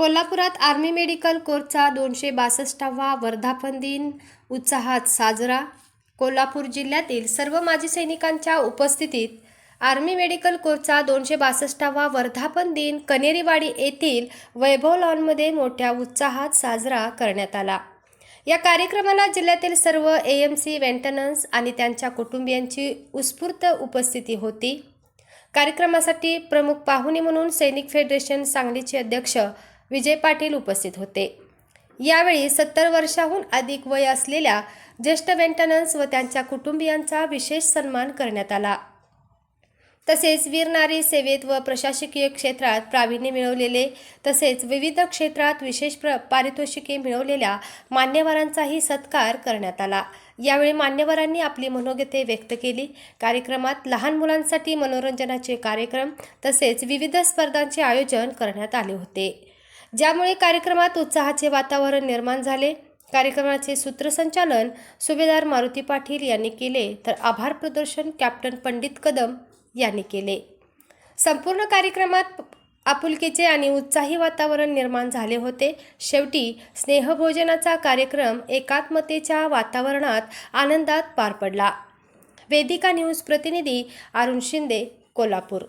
कोल्हापुरात army medical कोरचा 262वा वर्धापन दिन उत्साहात साजरा। कोल्हापूर जिल्ह्यातील सर्व माजी सैनिकांच्या उपस्थितीत आर्मी मेडिकल कोरचा 262वा वर्धापन दिन कनेरीवाडी येथील वैभव लॉनमध्ये मोठ्या उत्साहात साजरा करण्यात आला। या कार्यक्रमाला जिल्ह्यातील सर्व एएमसी वेंटनन्स आणि त्यांच्या कुटुंबियांची उत्स्फूर्त उपस्थिती होती। कार्यक्रमासाठी प्रमुख पाहुणे म्हणून सैनिक फेडरेशन सांगलीचे अध्यक्ष विजय पाटील उपस्थित होते। यावेळी 70 वर्षांहून अधिक वय असलेल्या ज्येष्ठ वेंटनन्स व त्यांच्या कुटुंबियांचा विशेष सन्मान करण्यात आला। तसेच वीर नारी सेवेत व प्रशासकीय क्षेत्रात प्रावीण्य मिळवलेले तसेच विविध क्षेत्रात विशेष पारितोषिके मिळवलेल्या मान्यवरांचाही सत्कार करण्यात आला। यावेळी मान्यवरांनी आपली मनोगते व्यक्त केली। कार्यक्रमात लहान मुलांसाठी मनोरंजनाचे कार्यक्रम तसेच विविध स्पर्धांचे आयोजन करण्यात आले होते, ज्यामुळे कार्यक्रमात उत्साहाचे वातावरण निर्माण झाले। कार्यक्रमाचे सूत्रसंचालन सुभेदार मारुती पाटील यांनी केले, तर आभार प्रदर्शन कॅप्टन पंडित कदम यांनी केले। संपूर्ण कार्यक्रमात आपुलकीचे आणि उत्साही वातावरण निर्माण झाले होते। शेवटी स्नेहभोजनाचा कार्यक्रम एकात्मतेच्या वातावरणात आनंदात पार पडला। वेदिका न्यूज प्रतिनिधी अरुण शिंदे, कोल्हापूर।